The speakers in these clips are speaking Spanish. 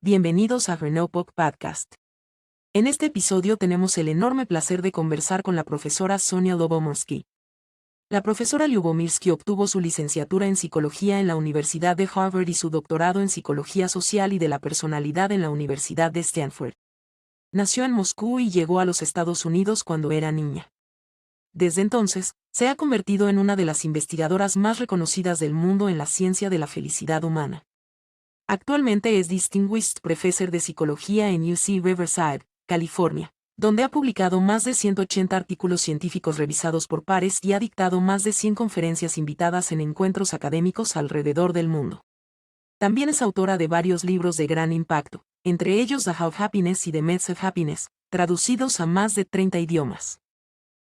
Bienvenidos a Her Notebook Podcast. En este episodio tenemos el enorme placer de conversar con la profesora Sonia Lyubomirsky. La profesora Lyubomirsky obtuvo su licenciatura en Psicología en la Universidad de Harvard y su doctorado en Psicología Social y de la Personalidad en la Universidad de Stanford. Nació en Moscú y llegó a los Estados Unidos cuando era niña. Desde entonces, se ha convertido en una de las investigadoras más reconocidas del mundo en la ciencia de la felicidad humana. Actualmente es Distinguished Professor de Psicología en UC Riverside, California, donde ha publicado más de 180 artículos científicos revisados por pares y ha dictado más de 100 conferencias invitadas en encuentros académicos alrededor del mundo. También es autora de varios libros de gran impacto, entre ellos The How of Happiness y The Myths of Happiness, traducidos a más de 30 idiomas.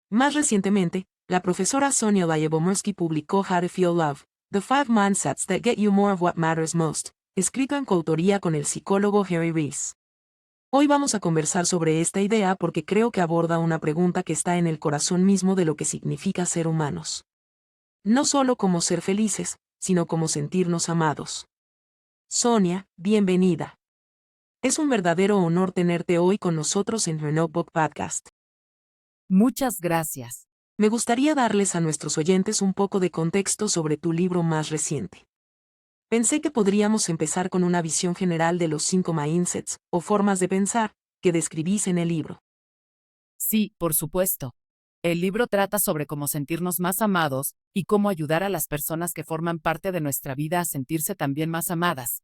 Más recientemente, la profesora Sonia Lyubomirsky publicó How to Feel Love, The 5 Mindsets That Get You More of What Matters Most, escrito en coautoría con el psicólogo Harry Rees. Hoy vamos a conversar sobre esta idea porque creo que aborda una pregunta que está en el corazón mismo de lo que significa ser humanos. No solo cómo ser felices, sino cómo sentirnos amados. Sonia, bienvenida. Es un verdadero honor tenerte hoy con nosotros en Her Notebook Podcast. Muchas gracias. Me gustaría darles a nuestros oyentes un poco de contexto sobre tu libro más reciente. Pensé que podríamos empezar con una visión general de los 5 mindsets, o formas de pensar, que describís en el libro. Sí, por supuesto. El libro trata sobre cómo sentirnos más amados y cómo ayudar a las personas que forman parte de nuestra vida a sentirse también más amadas.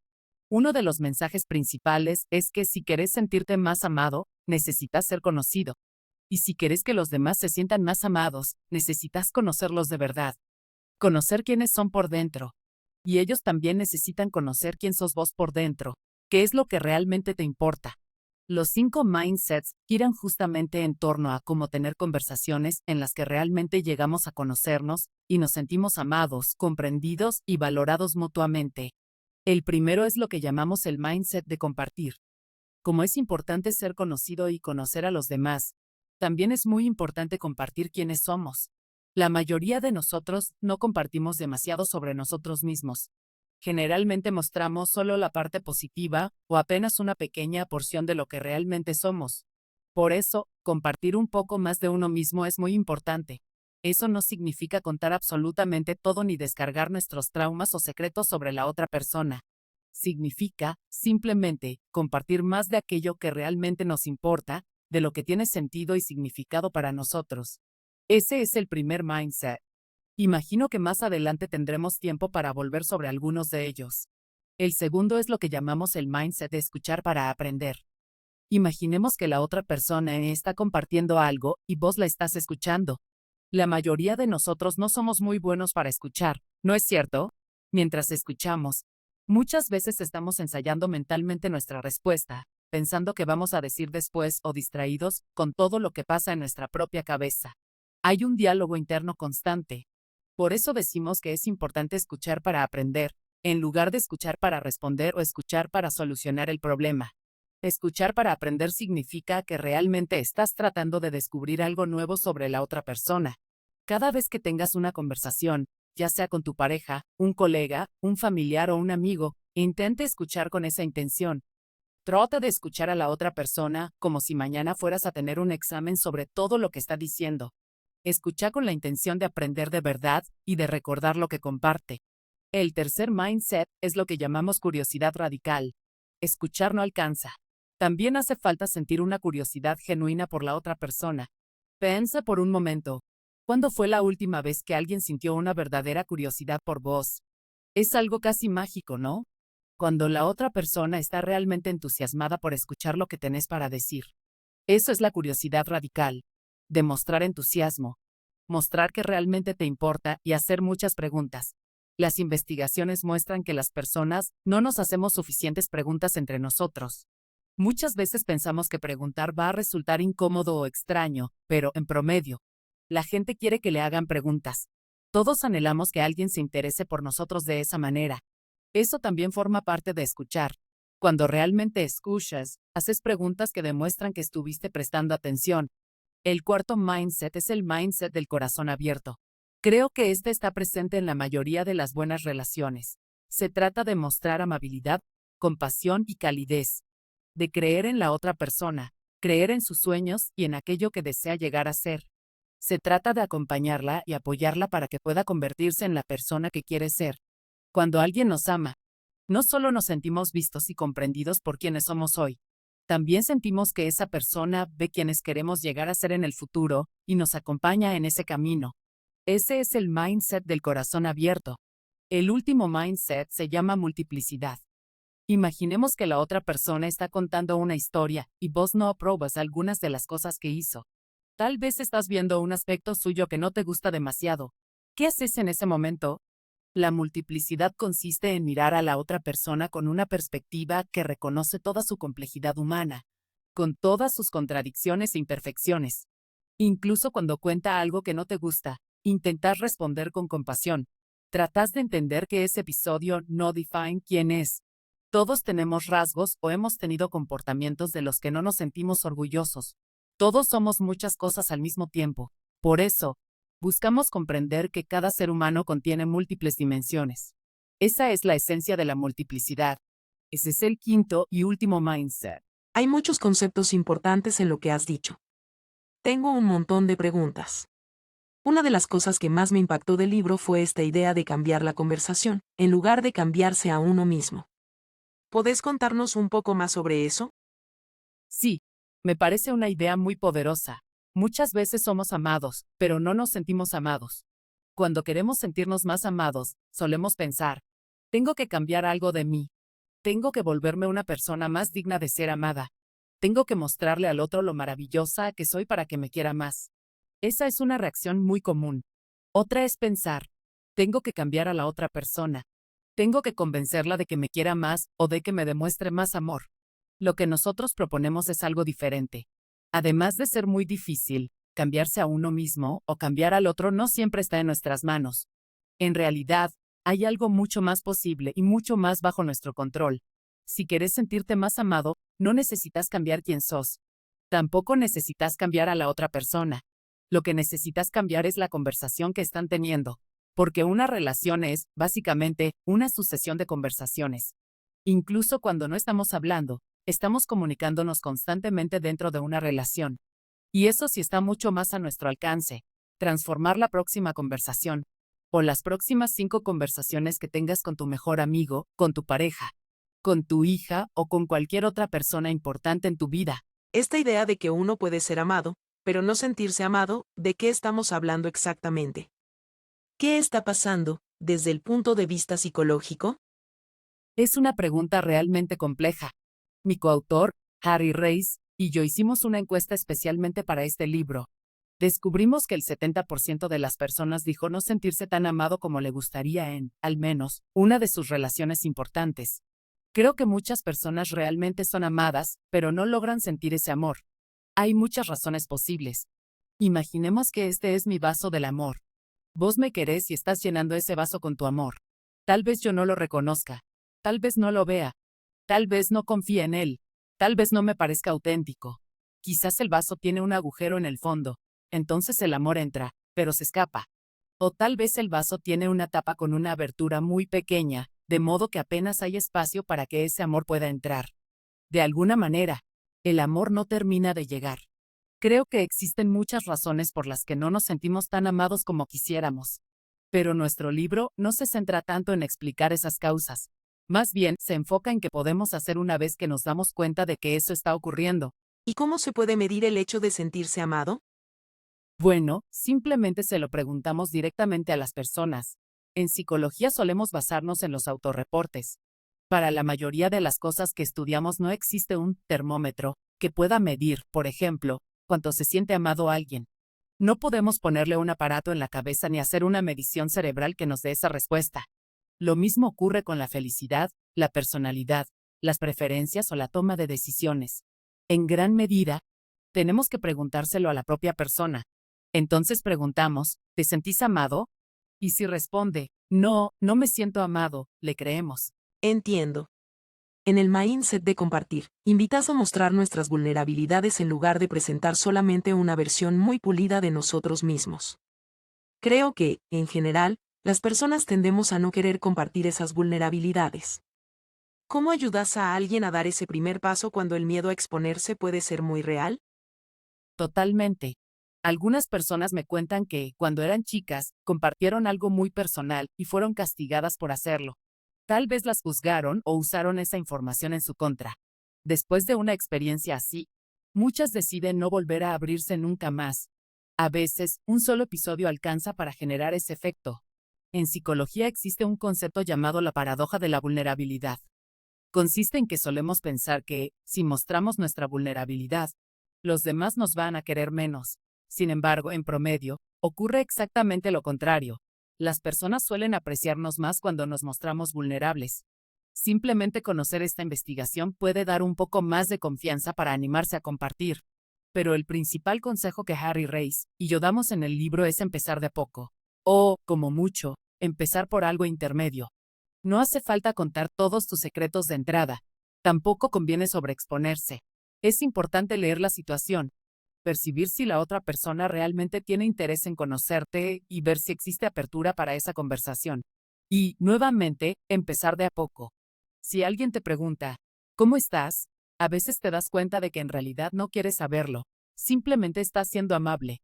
Uno de los mensajes principales es que si querés sentirte más amado, necesitas ser conocido. Y si querés que los demás se sientan más amados, necesitas conocerlos de verdad. Conocer quiénes son por dentro. Y ellos también necesitan conocer quién sos vos por dentro, qué es lo que realmente te importa. Los 5 mindsets giran justamente en torno a cómo tener conversaciones en las que realmente llegamos a conocernos y nos sentimos amados, comprendidos y valorados mutuamente. El primero es lo que llamamos el mindset de compartir. Como es importante ser conocido y conocer a los demás, también es muy importante compartir quiénes somos. La mayoría de nosotros no compartimos demasiado sobre nosotros mismos. Generalmente mostramos solo la parte positiva o apenas una pequeña porción de lo que realmente somos. Por eso, compartir un poco más de uno mismo es muy importante. Eso no significa contar absolutamente todo ni descargar nuestros traumas o secretos sobre la otra persona. Significa, simplemente, compartir más de aquello que realmente nos importa, de lo que tiene sentido y significado para nosotros. Ese es el primer mindset. Imagino que más adelante tendremos tiempo para volver sobre algunos de ellos. El segundo es lo que llamamos el mindset de escuchar para aprender. Imaginemos que la otra persona está compartiendo algo y vos la estás escuchando. La mayoría de nosotros no somos muy buenos para escuchar, ¿no es cierto? Mientras escuchamos, muchas veces estamos ensayando mentalmente nuestra respuesta, pensando qué vamos a decir después o distraídos con todo lo que pasa en nuestra propia cabeza. Hay un diálogo interno constante. Por eso decimos que es importante escuchar para aprender, en lugar de escuchar para responder o escuchar para solucionar el problema. Escuchar para aprender significa que realmente estás tratando de descubrir algo nuevo sobre la otra persona. Cada vez que tengas una conversación, ya sea con tu pareja, un colega, un familiar o un amigo, intente escuchar con esa intención. Trata de escuchar a la otra persona como si mañana fueras a tener un examen sobre todo lo que está diciendo. Escucha con la intención de aprender de verdad y de recordar lo que comparte. El tercer mindset es lo que llamamos curiosidad radical. Escuchar no alcanza. También hace falta sentir una curiosidad genuina por la otra persona. Piensa por un momento. ¿Cuándo fue la última vez que alguien sintió una verdadera curiosidad por vos? Es algo casi mágico, ¿no? Cuando la otra persona está realmente entusiasmada por escuchar lo que tenés para decir. Eso es la curiosidad radical. Demostrar entusiasmo, mostrar que realmente te importa y hacer muchas preguntas. Las investigaciones muestran que las personas no nos hacemos suficientes preguntas entre nosotros. Muchas veces pensamos que preguntar va a resultar incómodo o extraño, pero, en promedio, la gente quiere que le hagan preguntas. Todos anhelamos que alguien se interese por nosotros de esa manera. Eso también forma parte de escuchar. Cuando realmente escuchas, haces preguntas que demuestran que estuviste prestando atención. El cuarto mindset es el mindset del corazón abierto. Creo que este está presente en la mayoría de las buenas relaciones. Se trata de mostrar amabilidad, compasión y calidez, de creer en la otra persona, creer en sus sueños y en aquello que desea llegar a ser. Se trata de acompañarla y apoyarla para que pueda convertirse en la persona que quiere ser. Cuando alguien nos ama, no solo nos sentimos vistos y comprendidos por quienes somos hoy, también sentimos que esa persona ve quienes queremos llegar a ser en el futuro y nos acompaña en ese camino. Ese es el mindset del corazón abierto. El último mindset se llama multiplicidad. Imaginemos que la otra persona está contando una historia y vos no apruebas algunas de las cosas que hizo. Tal vez estás viendo un aspecto suyo que no te gusta demasiado. ¿Qué haces en ese momento? La multiplicidad consiste en mirar a la otra persona con una perspectiva que reconoce toda su complejidad humana, con todas sus contradicciones e imperfecciones. Incluso cuando cuenta algo que no te gusta, intentas responder con compasión. Tratas de entender que ese episodio no define quién es. Todos tenemos rasgos o hemos tenido comportamientos de los que no nos sentimos orgullosos. Todos somos muchas cosas al mismo tiempo. Por eso, buscamos comprender que cada ser humano contiene múltiples dimensiones. Esa es la esencia de la multiplicidad. Ese es el quinto y último mindset. Hay muchos conceptos importantes en lo que has dicho. Tengo un montón de preguntas. Una de las cosas que más me impactó del libro fue esta idea de cambiar la conversación, en lugar de cambiarse a uno mismo. ¿Podés contarnos un poco más sobre eso? Sí, me parece una idea muy poderosa. Muchas veces somos amados, pero no nos sentimos amados. Cuando queremos sentirnos más amados, solemos pensar, tengo que cambiar algo de mí. Tengo que volverme una persona más digna de ser amada. Tengo que mostrarle al otro lo maravillosa que soy para que me quiera más. Esa es una reacción muy común. Otra es pensar, tengo que cambiar a la otra persona. Tengo que convencerla de que me quiera más o de que me demuestre más amor. Lo que nosotros proponemos es algo diferente. Además de ser muy difícil, cambiarse a uno mismo o cambiar al otro no siempre está en nuestras manos. En realidad, hay algo mucho más posible y mucho más bajo nuestro control. Si quieres sentirte más amado, no necesitas cambiar quién sos. Tampoco necesitas cambiar a la otra persona. Lo que necesitas cambiar es la conversación que están teniendo, porque una relación es, básicamente, una sucesión de conversaciones. Incluso cuando no estamos hablando, estamos comunicándonos constantemente dentro de una relación. Y eso sí está mucho más a nuestro alcance. Transformar la próxima conversación, o las próximas 5 conversaciones que tengas con tu mejor amigo, con tu pareja, con tu hija o con cualquier otra persona importante en tu vida. Esta idea de que uno puede ser amado, pero no sentirse amado, ¿de qué estamos hablando exactamente? ¿Qué está pasando, desde el punto de vista psicológico? Es una pregunta realmente compleja. Mi coautor, Harry Reis, y yo hicimos una encuesta especialmente para este libro. Descubrimos que el 70% de las personas dijo no sentirse tan amado como le gustaría en, al menos, una de sus relaciones importantes. Creo que muchas personas realmente son amadas, pero no logran sentir ese amor. Hay muchas razones posibles. Imaginemos que este es mi vaso del amor. Vos me querés y estás llenando ese vaso con tu amor. Tal vez yo no lo reconozca. Tal vez no lo vea. Tal vez no confíe en él. Tal vez no me parezca auténtico. Quizás el vaso tiene un agujero en el fondo. Entonces el amor entra, pero se escapa. O tal vez el vaso tiene una tapa con una abertura muy pequeña, de modo que apenas hay espacio para que ese amor pueda entrar. De alguna manera, el amor no termina de llegar. Creo que existen muchas razones por las que no nos sentimos tan amados como quisiéramos. Pero nuestro libro no se centra tanto en explicar esas causas. Más bien, se enfoca en qué podemos hacer una vez que nos damos cuenta de que eso está ocurriendo. ¿Y cómo se puede medir el hecho de sentirse amado? Bueno, simplemente se lo preguntamos directamente a las personas. En psicología solemos basarnos en los autorreportes. Para la mayoría de las cosas que estudiamos no existe un termómetro que pueda medir, por ejemplo, cuánto se siente amado alguien. No podemos ponerle un aparato en la cabeza ni hacer una medición cerebral que nos dé esa respuesta. Lo mismo ocurre con la felicidad, la personalidad, las preferencias o la toma de decisiones. En gran medida, tenemos que preguntárselo a la propia persona. Entonces preguntamos, ¿te sentís amado? Y si responde, no, no me siento amado, le creemos. Entiendo. En el mindset de compartir, invitas a mostrar nuestras vulnerabilidades en lugar de presentar solamente una versión muy pulida de nosotros mismos. Creo que, en general, las personas tendemos a no querer compartir esas vulnerabilidades. ¿Cómo ayudas a alguien a dar ese primer paso cuando el miedo a exponerse puede ser muy real? Totalmente. Algunas personas me cuentan que, cuando eran chicas, compartieron algo muy personal y fueron castigadas por hacerlo. Tal vez las juzgaron o usaron esa información en su contra. Después de una experiencia así, muchas deciden no volver a abrirse nunca más. A veces, un solo episodio alcanza para generar ese efecto. En psicología existe un concepto llamado la paradoja de la vulnerabilidad. Consiste en que solemos pensar que, si mostramos nuestra vulnerabilidad, los demás nos van a querer menos. Sin embargo, en promedio, ocurre exactamente lo contrario. Las personas suelen apreciarnos más cuando nos mostramos vulnerables. Simplemente conocer esta investigación puede dar un poco más de confianza para animarse a compartir. Pero el principal consejo que Harry Reis y yo damos en el libro es empezar de a poco. O, como mucho, empezar por algo intermedio. No hace falta contar todos tus secretos de entrada. Tampoco conviene sobreexponerse. Es importante leer la situación, percibir si la otra persona realmente tiene interés en conocerte y ver si existe apertura para esa conversación. Y, nuevamente, empezar de a poco. Si alguien te pregunta, ¿cómo estás? A veces te das cuenta de que en realidad no quieres saberlo. Simplemente estás siendo amable.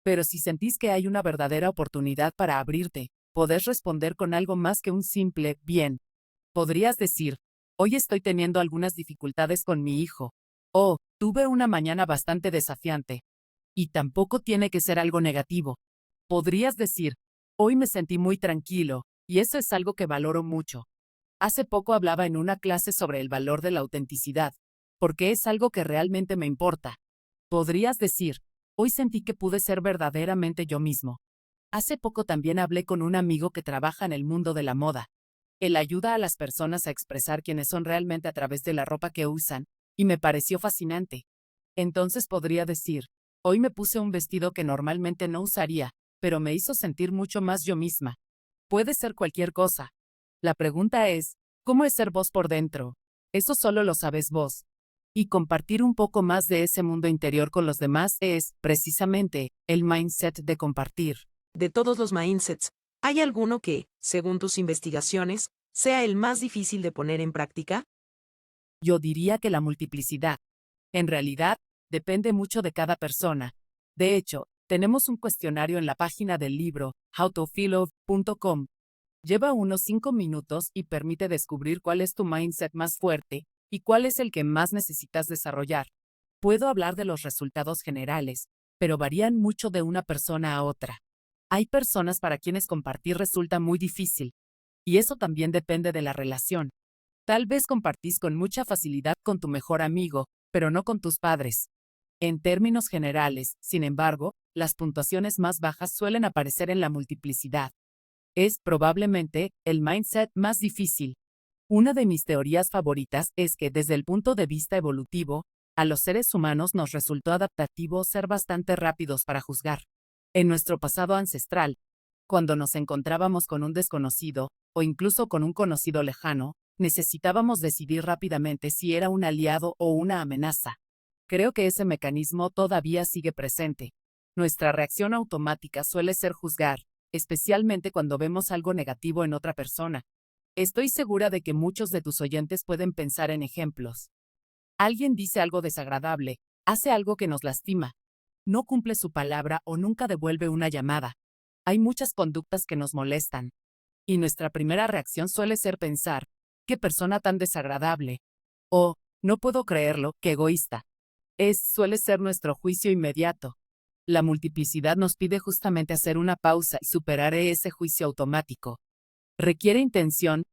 Pero si sentís que hay una verdadera oportunidad para abrirte, podés responder con algo más que un simple bien. Podrías decir, hoy estoy teniendo algunas dificultades con mi hijo. O, tuve una mañana bastante desafiante. Y tampoco tiene que ser algo negativo. Podrías decir, hoy me sentí muy tranquilo, y eso es algo que valoro mucho. Hace poco hablaba en una clase sobre el valor de la autenticidad, porque es algo que realmente me importa. Podrías decir, hoy sentí que pude ser verdaderamente yo mismo. Hace poco también hablé con un amigo que trabaja en el mundo de la moda. Él ayuda a las personas a expresar quiénes son realmente a través de la ropa que usan, y me pareció fascinante. Entonces podría decir, hoy me puse un vestido que normalmente no usaría, pero me hizo sentir mucho más yo misma. Puede ser cualquier cosa. La pregunta es, ¿cómo es ser vos por dentro? Eso solo lo sabes vos. Y compartir un poco más de ese mundo interior con los demás es, precisamente, el mindset de compartir. De todos los mindsets, ¿hay alguno que, según tus investigaciones, sea el más difícil de poner en práctica? Yo diría que la multiplicidad. En realidad, depende mucho de cada persona. De hecho, tenemos un cuestionario en la página del libro, howtofeellove.com. Lleva unos 5 minutos y permite descubrir cuál es tu mindset más fuerte y cuál es el que más necesitas desarrollar. Puedo hablar de los resultados generales, pero varían mucho de una persona a otra. Hay personas para quienes compartir resulta muy difícil, y eso también depende de la relación. Tal vez compartís con mucha facilidad con tu mejor amigo, pero no con tus padres. En términos generales, sin embargo, las puntuaciones más bajas suelen aparecer en la multiplicidad. Es, probablemente, el mindset más difícil. Una de mis teorías favoritas es que, desde el punto de vista evolutivo, a los seres humanos nos resultó adaptativo ser bastante rápidos para juzgar. En nuestro pasado ancestral, cuando nos encontrábamos con un desconocido, o incluso con un conocido lejano, necesitábamos decidir rápidamente si era un aliado o una amenaza. Creo que ese mecanismo todavía sigue presente. Nuestra reacción automática suele ser juzgar, especialmente cuando vemos algo negativo en otra persona. Estoy segura de que muchos de tus oyentes pueden pensar en ejemplos. Alguien dice algo desagradable, hace algo que nos lastima, no cumple su palabra o nunca devuelve una llamada. Hay muchas conductas que nos molestan. Y nuestra primera reacción suele ser pensar, qué persona tan desagradable. O, no puedo creerlo, qué egoísta. Suele ser nuestro juicio inmediato. La multiplicidad nos pide justamente hacer una pausa y superar ese juicio automático. Requiere intención,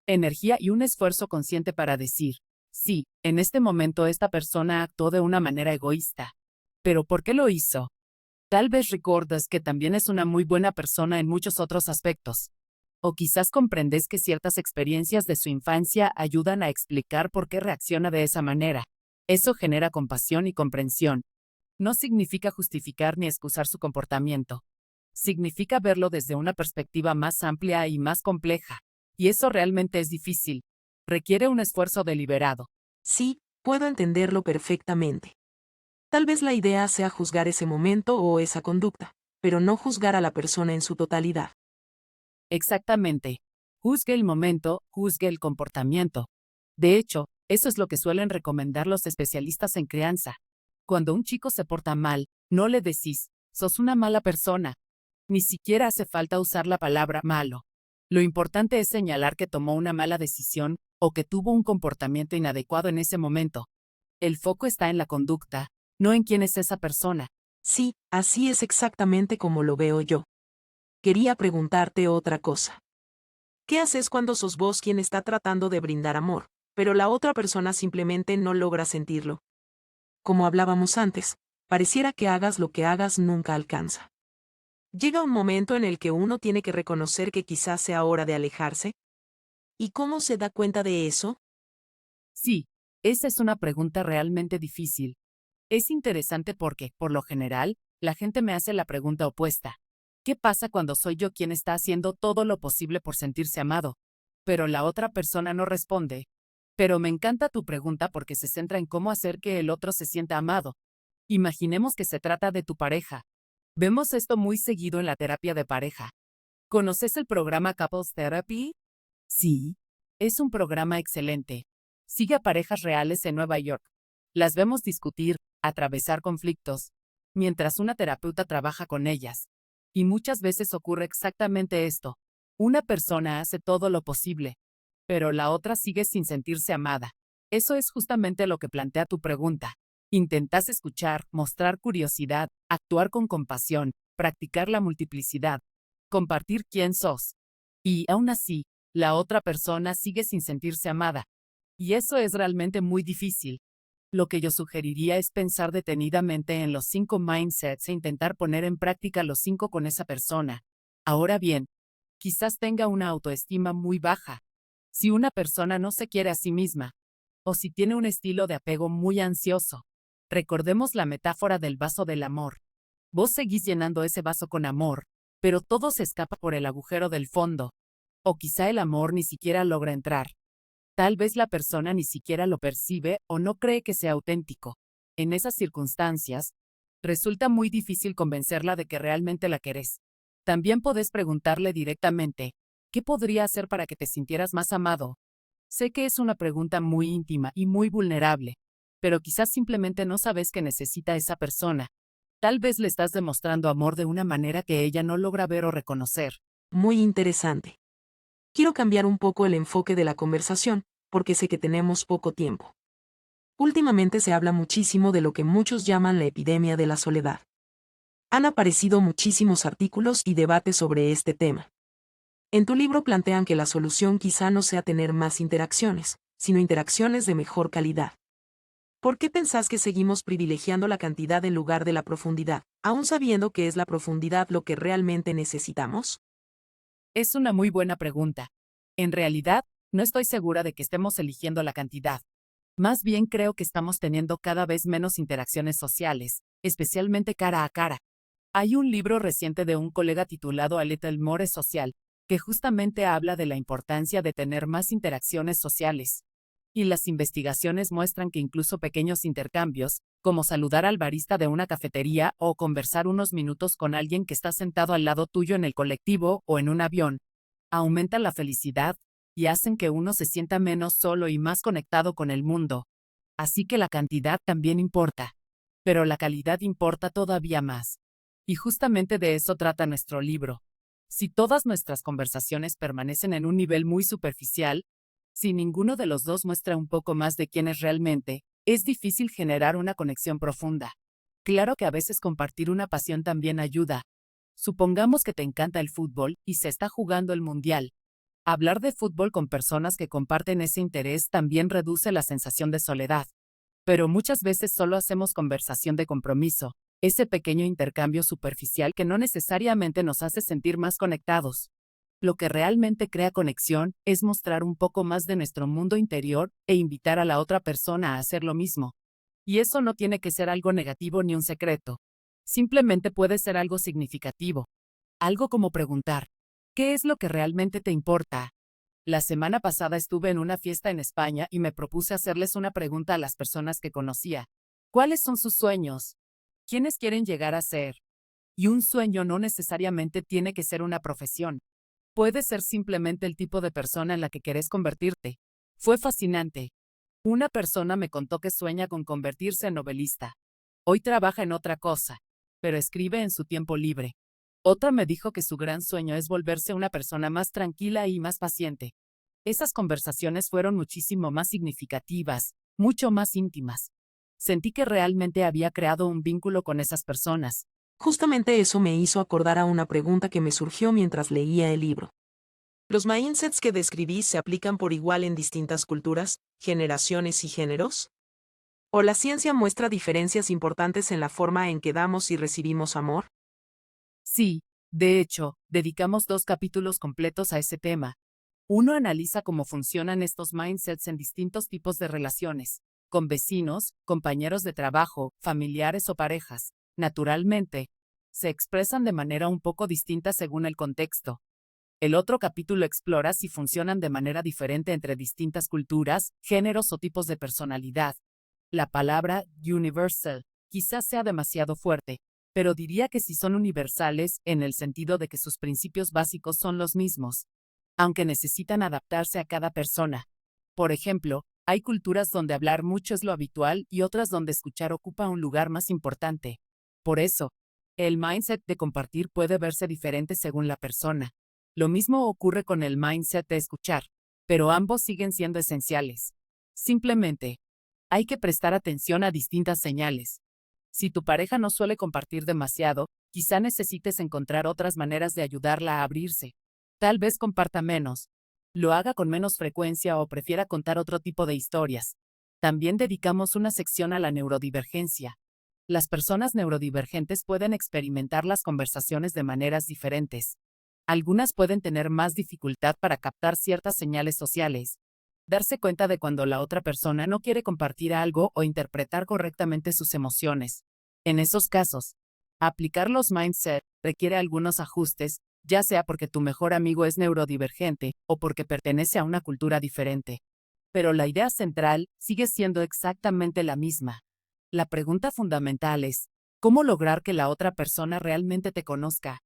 energía y un esfuerzo consciente para decir, sí, en este momento esta persona actuó de una manera egoísta. ¿Pero por qué lo hizo? Tal vez recuerdas que también es una muy buena persona en muchos otros aspectos. O quizás comprendes que ciertas experiencias de su infancia ayudan a explicar por qué reacciona de esa manera. Eso genera compasión y comprensión. No significa justificar ni excusar su comportamiento. Significa verlo desde una perspectiva más amplia y más compleja. Y eso realmente es difícil. Requiere un esfuerzo deliberado. Sí, puedo entenderlo perfectamente. Tal vez la idea sea juzgar ese momento o esa conducta, pero no juzgar a la persona en su totalidad. Exactamente. Juzgue el momento, juzgue el comportamiento. De hecho, eso es lo que suelen recomendar los especialistas en crianza. Cuando un chico se porta mal, no le decís, sos una mala persona. Ni siquiera hace falta usar la palabra malo. Lo importante es señalar que tomó una mala decisión o que tuvo un comportamiento inadecuado en ese momento. El foco está en la conducta, no en quién es esa persona. Sí, así es exactamente como lo veo yo. Quería preguntarte otra cosa. ¿Qué haces cuando sos vos quien está tratando de brindar amor, pero la otra persona simplemente no logra sentirlo? Como hablábamos antes, pareciera que hagas lo que hagas nunca alcanza. Llega un momento en el que uno tiene que reconocer que quizás sea hora de alejarse. ¿Y cómo se da cuenta de eso? Sí, esa es una pregunta realmente difícil. Es interesante porque, por lo general, la gente me hace la pregunta opuesta. ¿Qué pasa cuando soy yo quien está haciendo todo lo posible por sentirse amado? Pero la otra persona no responde. Pero me encanta tu pregunta porque se centra en cómo hacer que el otro se sienta amado. Imaginemos que se trata de tu pareja. Vemos esto muy seguido en la terapia de pareja. ¿Conoces el programa Couples Therapy? Sí. Es un programa excelente. Sigue a parejas reales en Nueva York. Las vemos discutir, atravesar conflictos, mientras una terapeuta trabaja con ellas. Y muchas veces ocurre exactamente esto. Una persona hace todo lo posible, pero la otra sigue sin sentirse amada. Eso es justamente lo que plantea tu pregunta. Intentas escuchar, mostrar curiosidad, actuar con compasión, practicar la multiplicidad, compartir quién sos. Y aún así, la otra persona sigue sin sentirse amada. Y eso es realmente muy difícil. Lo que yo sugeriría es pensar detenidamente en los 5 mindsets e intentar poner en práctica los 5 con esa persona. Ahora bien, quizás tenga una autoestima muy baja. Si una persona no se quiere a sí misma, o si tiene un estilo de apego muy ansioso. Recordemos la metáfora del vaso del amor. Vos seguís llenando ese vaso con amor, pero todo se escapa por el agujero del fondo. O quizá el amor ni siquiera logra entrar. Tal vez la persona ni siquiera lo percibe o no cree que sea auténtico. En esas circunstancias, resulta muy difícil convencerla de que realmente la querés. También podés preguntarle directamente, ¿qué podría hacer para que te sintieras más amado? Sé que es una pregunta muy íntima y muy vulnerable, pero quizás simplemente no sabes que necesita esa persona. Tal vez le estás demostrando amor de una manera que ella no logra ver o reconocer. Muy interesante. Quiero cambiar un poco el enfoque de la conversación, porque sé que tenemos poco tiempo. Últimamente se habla muchísimo de lo que muchos llaman la epidemia de la soledad. Han aparecido muchísimos artículos y debates sobre este tema. En tu libro plantean que la solución quizá no sea tener más interacciones, sino interacciones de mejor calidad. ¿Por qué pensás que seguimos privilegiando la cantidad en lugar de la profundidad, aún sabiendo que es la profundidad lo que realmente necesitamos? Es una muy buena pregunta. En realidad, no estoy segura de que estemos eligiendo la cantidad. Más bien creo que estamos teniendo cada vez menos interacciones sociales, especialmente cara a cara. Hay un libro reciente de un colega titulado A Little More Social, que justamente habla de la importancia de tener más interacciones sociales. Y las investigaciones muestran que incluso pequeños intercambios, como saludar al barista de una cafetería o conversar unos minutos con alguien que está sentado al lado tuyo en el colectivo o en un avión, aumentan la felicidad y hacen que uno se sienta menos solo y más conectado con el mundo. Así que la cantidad también importa, pero la calidad importa todavía más. Y justamente de eso trata nuestro libro. Si todas nuestras conversaciones permanecen en un nivel muy superficial, si ninguno de los dos muestra un poco más de quién es realmente, es difícil generar una conexión profunda. Claro que a veces compartir una pasión también ayuda. Supongamos que te encanta el fútbol y se está jugando el mundial. Hablar de fútbol con personas que comparten ese interés también reduce la sensación de soledad. Pero muchas veces solo hacemos conversación de compromiso, ese pequeño intercambio superficial que no necesariamente nos hace sentir más conectados. Lo que realmente crea conexión es mostrar un poco más de nuestro mundo interior e invitar a la otra persona a hacer lo mismo. Y eso no tiene que ser algo negativo ni un secreto. Simplemente puede ser algo significativo. Algo como preguntar, ¿qué es lo que realmente te importa? La semana pasada estuve en una fiesta en España y me propuse hacerles una pregunta a las personas que conocía. ¿Cuáles son sus sueños? ¿Quiénes quieren llegar a ser? Y un sueño no necesariamente tiene que ser una profesión. Puede ser simplemente el tipo de persona en la que querés convertirte. Fue fascinante. Una persona me contó que sueña con convertirse en novelista. Hoy trabaja en otra cosa, pero escribe en su tiempo libre. Otra me dijo que su gran sueño es volverse una persona más tranquila y más paciente. Esas conversaciones fueron muchísimo más significativas, mucho más íntimas. Sentí que realmente había creado un vínculo con esas personas. Justamente eso me hizo acordar a una pregunta que me surgió mientras leía el libro. ¿Los mindsets que describí se aplican por igual en distintas culturas, generaciones y géneros? ¿O la ciencia muestra diferencias importantes en la forma en que damos y recibimos amor? Sí, de hecho, dedicamos 2 capítulos completos a ese tema. Uno analiza cómo funcionan estos mindsets en distintos tipos de relaciones, con vecinos, compañeros de trabajo, familiares o parejas. Naturalmente, se expresan de manera un poco distinta según el contexto. El otro capítulo explora si funcionan de manera diferente entre distintas culturas, géneros o tipos de personalidad. La palabra universal quizás sea demasiado fuerte, pero diría que sí son universales en el sentido de que sus principios básicos son los mismos, aunque necesitan adaptarse a cada persona. Por ejemplo, hay culturas donde hablar mucho es lo habitual y otras donde escuchar ocupa un lugar más importante. Por eso, el mindset de compartir puede verse diferente según la persona. Lo mismo ocurre con el mindset de escuchar, pero ambos siguen siendo esenciales. Simplemente, hay que prestar atención a distintas señales. Si tu pareja no suele compartir demasiado, quizá necesites encontrar otras maneras de ayudarla a abrirse. Tal vez comparta menos, lo haga con menos frecuencia o prefiera contar otro tipo de historias. También dedicamos una sección a la neurodivergencia. Las personas neurodivergentes pueden experimentar las conversaciones de maneras diferentes. Algunas pueden tener más dificultad para captar ciertas señales sociales, darse cuenta de cuando la otra persona no quiere compartir algo o interpretar correctamente sus emociones. En esos casos, aplicar los mindset requiere algunos ajustes, ya sea porque tu mejor amigo es neurodivergente o porque pertenece a una cultura diferente. Pero la idea central sigue siendo exactamente la misma. La pregunta fundamental es, ¿cómo lograr que la otra persona realmente te conozca?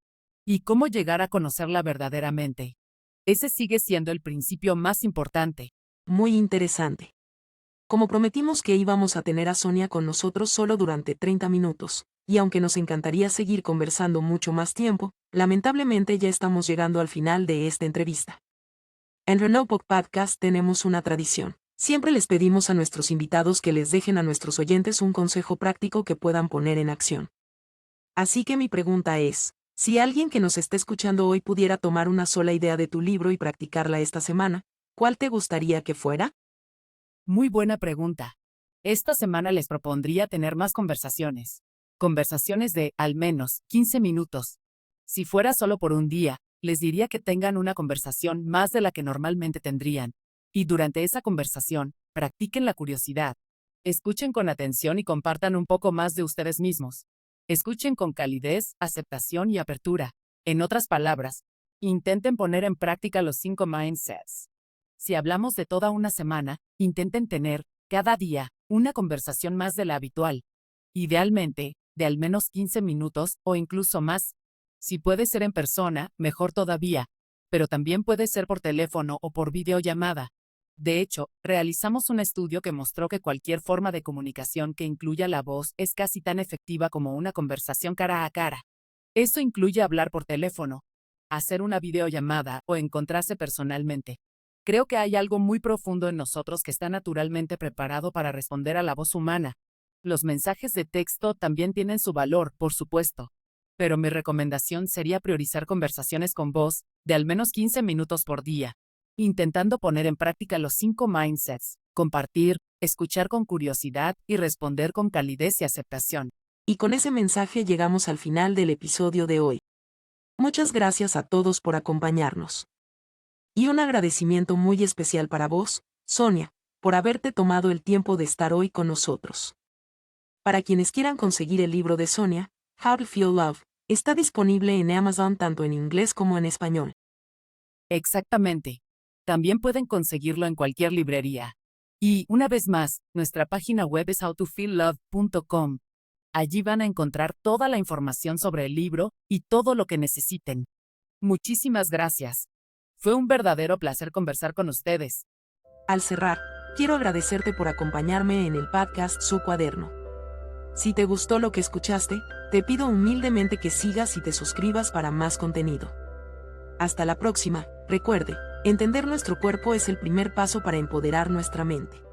¿Y cómo llegar a conocerla verdaderamente? Ese sigue siendo el principio más importante. Muy interesante. Como prometimos que íbamos a tener a Sonia con nosotros solo durante 30 minutos, y aunque nos encantaría seguir conversando mucho más tiempo, lamentablemente ya estamos llegando al final de esta entrevista. En Renopok Podcast tenemos una tradición. Siempre les pedimos a nuestros invitados que les dejen a nuestros oyentes un consejo práctico que puedan poner en acción. Así que mi pregunta es, si alguien que nos está escuchando hoy pudiera tomar una sola idea de tu libro y practicarla esta semana, ¿cuál te gustaría que fuera? Muy buena pregunta. Esta semana les propondría tener más conversaciones. Conversaciones de, al menos, 15 minutos. Si fuera solo por un día, les diría que tengan una conversación más de la que normalmente tendrían. Y durante esa conversación, practiquen la curiosidad. Escuchen con atención y compartan un poco más de ustedes mismos. Escuchen con calidez, aceptación y apertura. En otras palabras, intenten poner en práctica los 5 mindsets. Si hablamos de toda una semana, intenten tener, cada día, una conversación más de la habitual. Idealmente, de al menos 15 minutos o incluso más. Si puede ser en persona, mejor todavía, pero también puede ser por teléfono o por videollamada. De hecho, realizamos un estudio que mostró que cualquier forma de comunicación que incluya la voz es casi tan efectiva como una conversación cara a cara. Eso incluye hablar por teléfono, hacer una videollamada o encontrarse personalmente. Creo que hay algo muy profundo en nosotros que está naturalmente preparado para responder a la voz humana. Los mensajes de texto también tienen su valor, por supuesto. Pero mi recomendación sería priorizar conversaciones con voz, de al menos 15 minutos por día, intentando poner en práctica los 5 mindsets: compartir, escuchar con curiosidad y responder con calidez y aceptación. Y con ese mensaje llegamos al final del episodio de hoy. Muchas gracias a todos por acompañarnos. Y un agradecimiento muy especial para vos, Sonia, por haberte tomado el tiempo de estar hoy con nosotros. Para quienes quieran conseguir el libro de Sonia, How to Feel Love, está disponible en Amazon tanto en inglés como en español. Exactamente. También pueden conseguirlo en cualquier librería. Y, una vez más, nuestra página web es howtofeellove.com. Allí van a encontrar toda la información sobre el libro y todo lo que necesiten. Muchísimas gracias. Fue un verdadero placer conversar con ustedes. Al cerrar, quiero agradecerte por acompañarme en el podcast Su Cuaderno. Si te gustó lo que escuchaste, te pido humildemente que sigas y te suscribas para más contenido. Hasta la próxima. Recuerde, entender nuestro cuerpo es el primer paso para empoderar nuestra mente.